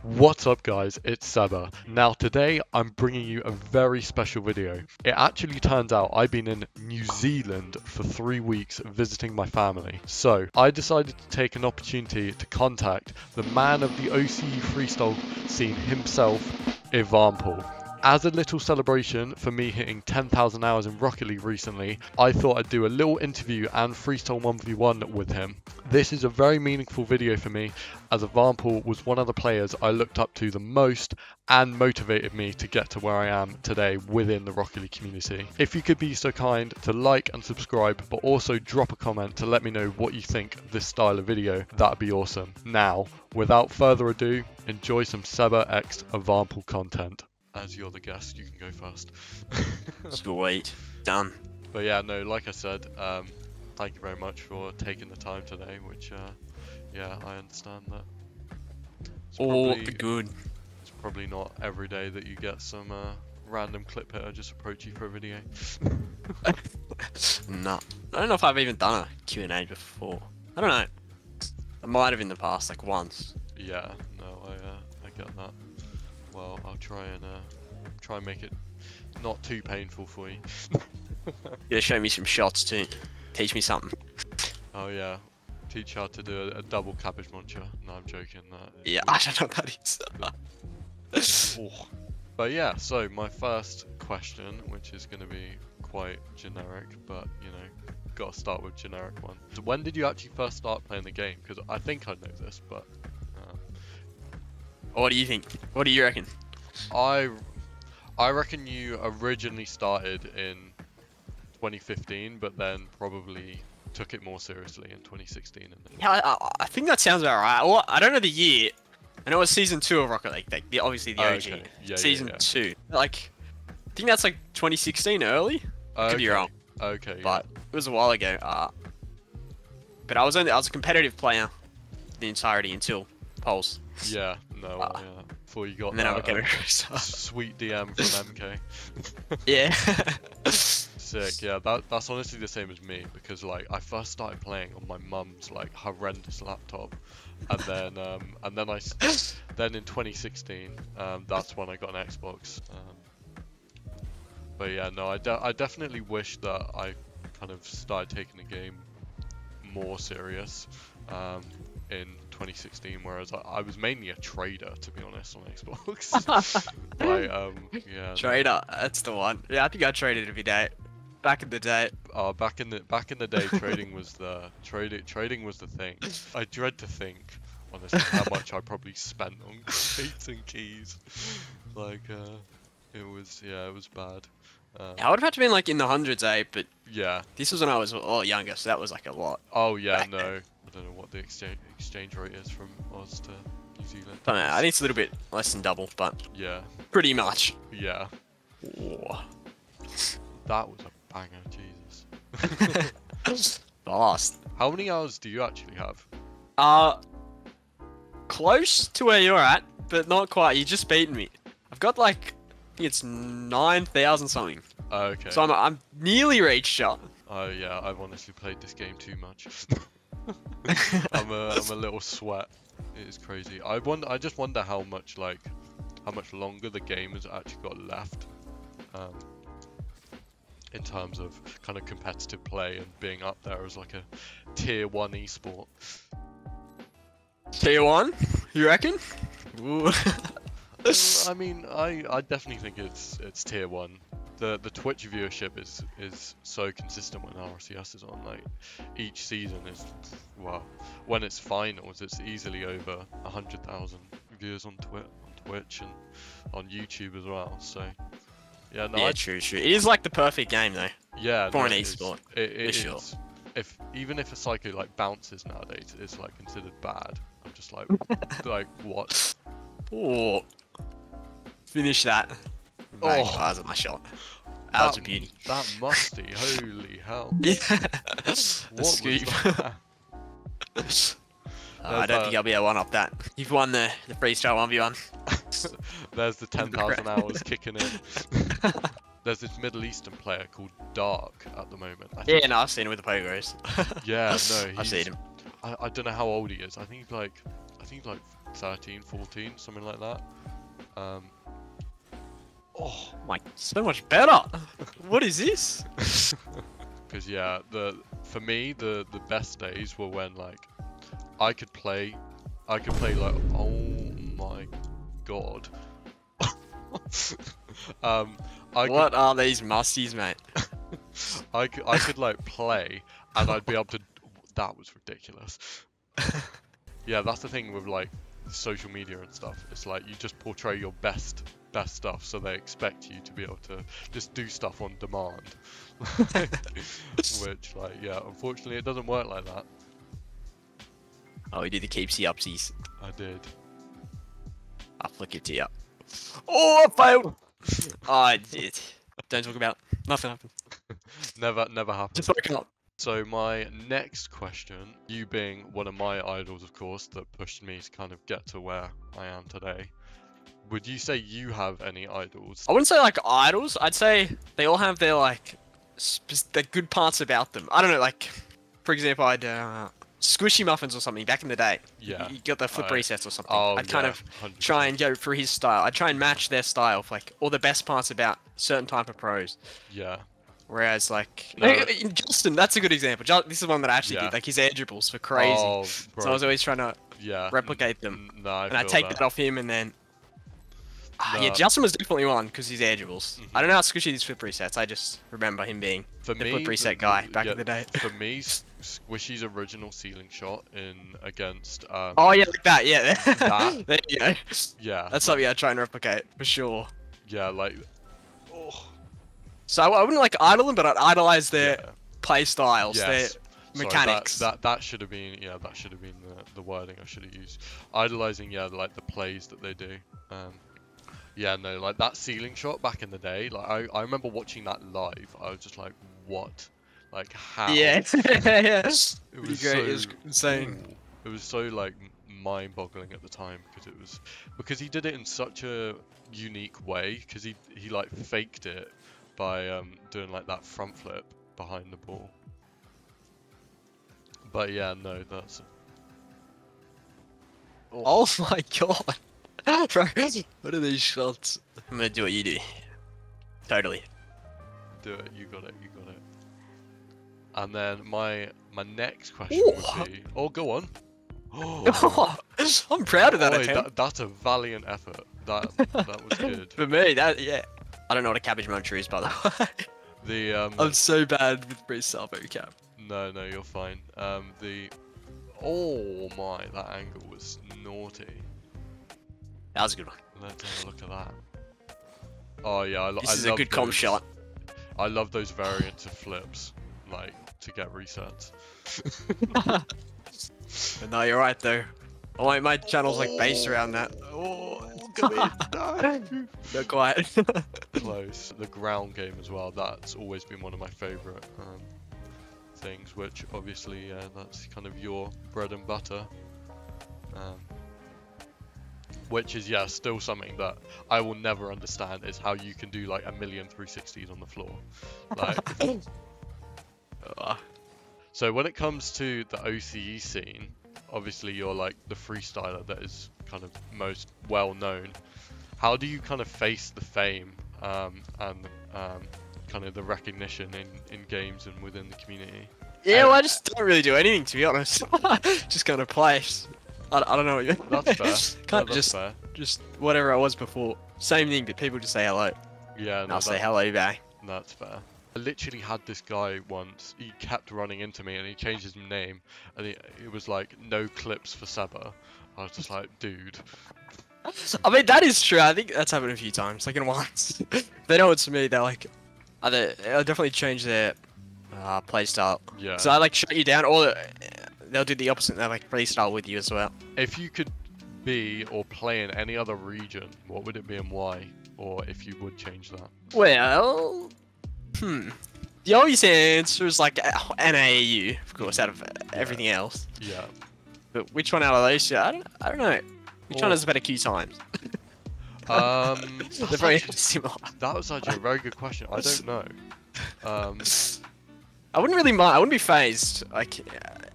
What's up guys, it's Seba. Now today I'm bringing you a very special video. It actually turns out I've been in New Zealand for 3 weeks visiting my family. So I decided to take an opportunity to contact the man of the OCE freestyle scene himself, Evample. As a little celebration for me hitting 10,000 hours in Rocket League recently, I thought I'd do a little interview and freestyle 1v1 with him. This is a very meaningful video for me, as Evample was one of the players I looked up to the most and motivated me to get to where I am today within the Rocket League community. If you could be so kind to like and subscribe, but also drop a comment to let me know what you think of this style of video, that'd be awesome. Now, without further ado, enjoy some Seba x Evample content. As you're the guest, you can go first. Sweet. Done. But yeah, no, like I said, thank you very much for taking the time today, which, yeah, I understand that. Good. It's probably not every day that you get some random clip hitter just approach you for a video. Nah. I don't know if I've even done a Q&A before. I don't know. I might have in the past, like once. Yeah, no, I get that. Well, I'll try and make it not too painful for you. You show me some shots too. Teach me something. Oh yeah, teach you how to do a double cabbage muncher. No, I'm joking. Yeah, I don't know what that is. Oh. But yeah, so my first question, which is going to be quite generic, but you know, gotta start with generic one. So when did you actually first start playing the game? Because I think I know this, but What do you think? What do you reckon? I reckon you originally started in 2015, but then probably took it more seriously in 2016. And then... Yeah, I think that sounds about right. Well, I don't know the year. I know it was season 2 of Rocket League, like obviously the OG. Okay. Yeah, season 2. Like, I think that's like 2016 early. Could be wrong. Okay. But it was a while ago. But I was a competitive player the entirety until Pulse. Yeah, no, yeah. Before you got and then that sweet DM from MK. Yeah. Sick, yeah, that's honestly the same as me, because like I first started playing on my mum's like horrendous laptop, and then then in 2016, that's when I got an Xbox. But yeah, no, I definitely wish that I kind of started taking the game more serious. In 2016, whereas I was mainly a trader, to be honest, on Xbox. Like, yeah. Trader, that's the one. Yeah, I think I traded every day. Back in the day. Back in the day, trading was the thing. I dread to think, honestly, how much I probably spent on crates and keys. Like, it was bad. I would have had to be like in the hundreds, but yeah. This was when I was a lot younger, so that was like a lot. Oh yeah, no. I don't know what the exchange rate is from Oz to New Zealand. I don't know, I think it's a little bit less than double, but yeah. Pretty much. Yeah. Oh. That was a banger, Jesus. Fast. How many hours do you actually have? Close to where you're at, but not quite. You just beaten me. I've got like, I think it's 9,000 something. Okay. So I'm nearly reached ya. Oh yeah, I've honestly played this game too much. I'm a little sweat. It is crazy. I just wonder how much longer the game has actually got left. In terms of kind of competitive play and being up there as like a tier 1 esport. Tier 1? You reckon? Ooh. I mean, I definitely think it's tier 1. The Twitch viewership is so consistent when RCS is on. Like each season is, well, when it's finals, it's easily over 100,000 viewers on Twitch and on YouTube as well. So yeah, no. Yeah, true. It is like the perfect game though. Yeah, for an esport. It is. Sure. Even if a psycho like bounces nowadays, it's like considered bad. I'm just like, like what? Oh, finish that. Bars at my shot. That was a beauty. That musty, holy hell. Yeah. What was that? I don't think I'll be able to one up that. You've won the freestyle 1v1. There's the 10,000 hours kicking in. There's this Middle Eastern player called Dark at the moment. Yeah, no, I've seen him with the Pogos. Yeah, no, I've seen him. I don't know how old he is. I think he's like 13, 14, something like that. Oh my, so much better. What is this? Because yeah, for me the best days were when like I could play like, oh my god. What are these musties, mate? I could like play and I'd be able to. That was ridiculous. Yeah, that's the thing with like social media and stuff. It's like you just portray your best stuff, so they expect you to be able to just do stuff on demand. Which, like, yeah, unfortunately, it doesn't work like that. Oh, you did the keepsy upsies. I did. I'll flick it to you. Oh, I failed. Oh, I did. Don't talk about it. Nothing happened. Never happened. Just woke up. So my next question, you being one of my idols, of course, that pushed me to kind of get to where I am today. Would you say you have any idols? I wouldn't say like idols. I'd say they all have their like the good parts about them. I don't know, like for example, I'd Squishy Muffins or something back in the day. Yeah. You got the flip resets or something. Oh, I'd kind of 100%. try and go for his style. I'd try and match their style for like all the best parts about certain type of pros. Yeah. Whereas like No. Justin, that's a good example. This is one that I actually did. Like his air dribbles were crazy. Oh, bro. So I was always trying to Yeah. replicate them. No, And I take that off him and then yeah, No. Justin was definitely one because he's air dribbles. I don't know how squishy these flip resets. I just remember him being For the me, flip reset guy back in the day. For me, Squishy's original ceiling shot in against. Oh yeah, like that. Yeah. That? There you go. Yeah. That's something I try and replicate for sure. Yeah, like. Oh. So I wouldn't like idol them, but I'd idolize their Yeah. play styles, Yes. their Sorry, mechanics. that should have been that should have been the wording I should have used. Idolizing, yeah, like the plays that they do. Yeah, no, like that ceiling shot back in the day. Like I remember watching that live. I was just like, what? Like how? Yeah. Yeah. It was Pretty so, great. It was insane. It was so like mind-boggling at the time because he did it in such a unique way because he like faked it by doing like that front flip behind the ball. But yeah, no, that's. Oh my god. Bro, what are these shots? I'm gonna do what you do. Totally. Do it. You got it. You got it. And then my next question would be. Oh, go on. I'm proud of that Oi, attempt. that's a valiant effort. That was good. For me, yeah. I don't know what a cabbage muncher is, by the way. The I'm so bad with freestyle vocab. No, you're fine. Oh my, that angle was naughty. That was a good one. Let's have a look at that. Oh yeah, This is a good comp shot. I love those variants of flips, like to get resets. But no, you're right though. Oh, my channel's like based around that. Oh, come in, no. Not quite. Close. The ground game as well. That's always been one of my favourite things. Which obviously, that's kind of your bread and butter. Which is still something that I will never understand is how you can do like a million 360s on the floor. Like, so when it comes to the OCE scene, obviously you're like the freestyler that is kind of most well known. How do you kind of face the fame and kind of the recognition in games and within the community? Yeah, well, I just don't really do anything, to be honest. Just kind of play. I don't know what you mean. That's fair. Kind of That's fair. just whatever I was before. Same thing, but people just say hello. Yeah, And I'll say hello back. That's fair. I literally had this guy once, he kept running into me and he changed his name and it was like, no clips for Seba. I was just like, dude. I mean, that is true. I think that's happened a few times, like in once. They know it's me, they're like, they'll definitely change their playstyle. Yeah. So I like shut you down, or they'll do the opposite, they'll like freestyle with you as well. If you could be or play in any other region, what would it be and why? Or if you would change that? Well, the obvious answer is like NAU, of course, out of everything else. Yeah. But which one out of those two? I don't know. Which one has a better queue times? They're very similar. That was actually a very good question. I don't know. I wouldn't really mind. I wouldn't be phased. Like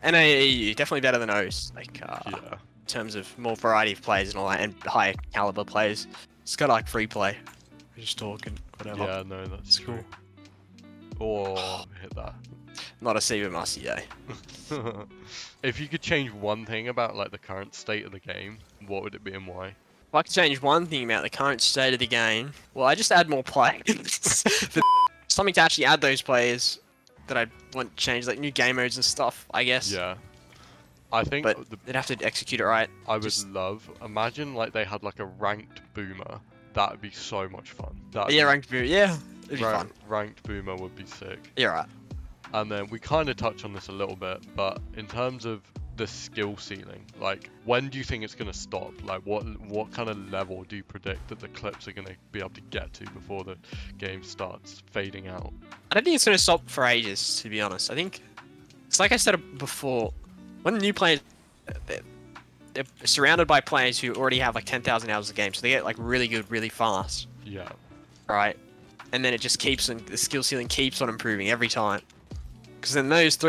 NAU, definitely better than O's. Like Yeah. terms of more variety of players and all that, and higher caliber players. It's kind of like free play. We're just talking, whatever. Yeah, no, that's true. Oh, hit that. Not a Seba musty, eh? If you could change one thing about like the current state of the game, what would it be and why? If I could change one thing about the current state of the game, well, I just add more players. Something to actually add those players that I want to change, like new game modes and stuff, I guess. Yeah. I think But they'd have to execute it right. I would love, imagine like they had like a ranked boomer. That would be so much fun. Yeah, ranked boomer, yeah. It'd be fun. Ranked boomer would be sick. Yeah, right. And then we kind of touched on this a little bit, but in terms of the skill ceiling, like when do you think it's going to stop? Like what kind of level do you predict that the clips are going to be able to get to before the game starts fading out? I don't think it's going to stop for ages, to be honest. I think it's like I said before, when new players, they're surrounded by players who already have like 10,000 hours of the game, so they get like really good really fast. Yeah. Right? And then it just keeps on, the skill ceiling keeps on improving every time. Because then those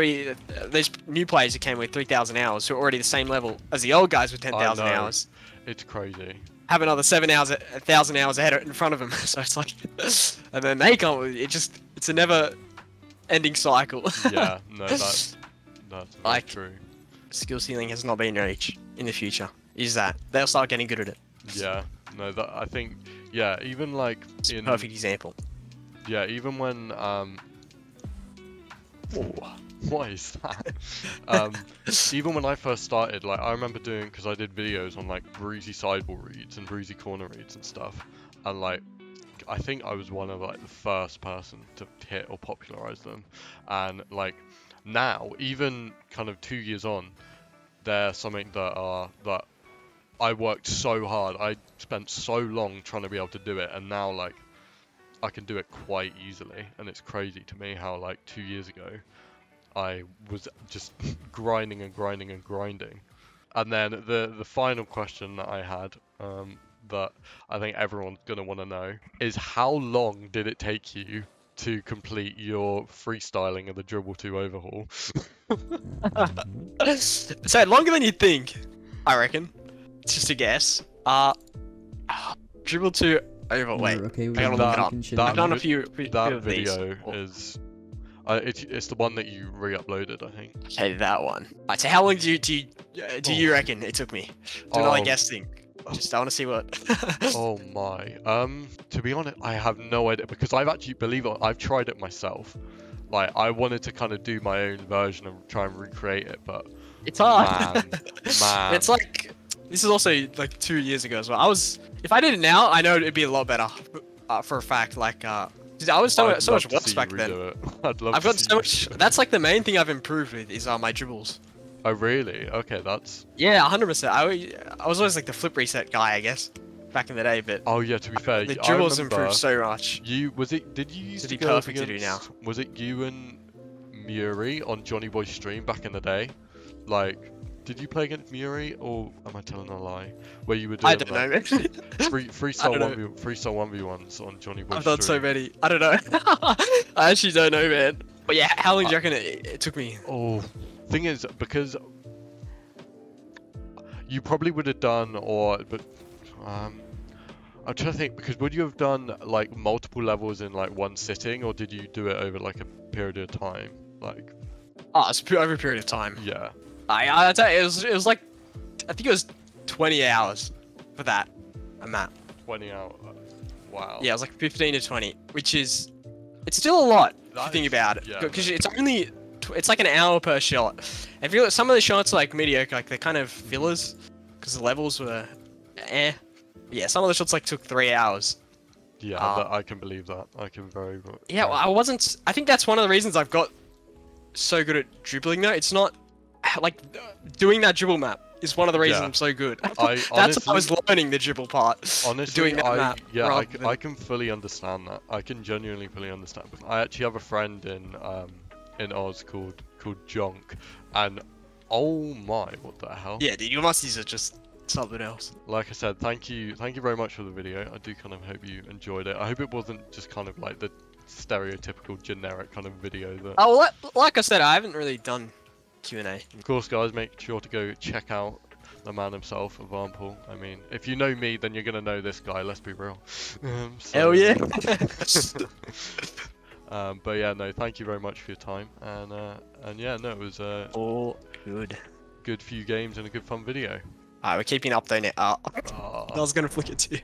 new players who came with 3,000 hours, who are already the same level as the old guys with 10,000 hours, it's crazy. have another 1,000 hours ahead in front of them. So it's like, and then they come. It's a never-ending cycle. Yeah, no, that's like, true. Skill ceiling has not been reached in the future. Is that they'll start getting good at it? Yeah, no, that I think, yeah, even like It's a perfect example. Yeah, even when what is that? Even when I first started, like I remember doing, because I did videos on like breezy sideball reads and breezy corner reads and stuff, and like I think I was one of like the first person to hit or popularize them, and like now, even kind of 2 years on, they're something that I worked so hard, I spent so long trying to be able to do it, and now like I can do it quite easily, and it's crazy to me how like 2 years ago I was just grinding and grinding and grinding. And then the final question that I had, that I think everyone's gonna want to know, is how long did it take you to complete your freestyling of the Dribble 2 overhaul? So longer than you'd think, I reckon. It's just a guess. Dribble 2 overhaul. Wait, Okay, I gotta look it up. I've done a few that of these. video is it's the one that you re-uploaded, I think. Okay, that one. Alright, so how long do you reckon it took me? Do another guess thing. Just I want to see what. Oh my. To be honest, I have no idea, because I've actually, believe it, I've tried it myself. Like I wanted to kind of do my own version and try and recreate it, but it's hard. Man. It's like, this is also like 2 years ago as well. If I did it now, I know it'd be a lot better. For a fact, like I was so much worse back then. I'd love I've to got see so you much. redo it. That's like the main thing I've improved with is my dribbles. Oh really? Okay, that's. Yeah, 100%. I was always like the flip reset guy, I guess, back in the day. But Oh yeah, to be fair, the I dribbles remember improved so much. Did you used It'd to be go perfect to do against, was it you and Muri on Johnny Boy's stream back in the day? Like, did you play against Muri, or am I telling a lie? Where you were doing I don't know, man. freestyle 1v1s on Johnny Boy's I've done so stream? many. I don't know. I actually don't know, man. But yeah, how long do you reckon it took me? Oh, thing is, because you probably would have done, but I'm trying to think, because would you have done like multiple levels in like one sitting, or did you do it over like a period of time? Like, Oh, it's over a period of time. yeah. I'd say it was like, I think it was 20 hours for that. And that. 20 hours. Wow. Yeah, it was like 15 to 20, which is, it's still a lot if you That think is- about it. yeah, Because it's only, it's like an hour per shot. I feel like some of the shots are like mediocre, like they're kind of fillers, because the levels were, Yeah, some of the shots like took 3 hours. Yeah, I can believe that. I can very much. Yeah, well, I think that's one of the reasons I've got so good at dribbling though. It's not, like, doing that dribble map is one of the reasons Yeah. I'm so good. I That's what I was honestly- learning the dribble part. Honestly, doing that map. I can fully understand that. I can genuinely fully understand. I actually have a friend in Oz called Jonk, and oh my, what the hell? Yeah, dude, your musties are just something else. Like I said, thank you very much for the video. I do kind of hope you enjoyed it. I hope it wasn't just kind of like the stereotypical generic kind of video that. Oh, well, like I said, I haven't really done Q&A. Of course, guys, make sure to go check out the man himself, Evample. I mean, if you know me, then you're gonna know this guy. Let's be real. Hell yeah. But yeah, no, thank you very much for your time, and yeah, no, it was All good. good few games and a good fun video. Alright, we're keeping up though now. I Ah. was gonna flick it to you.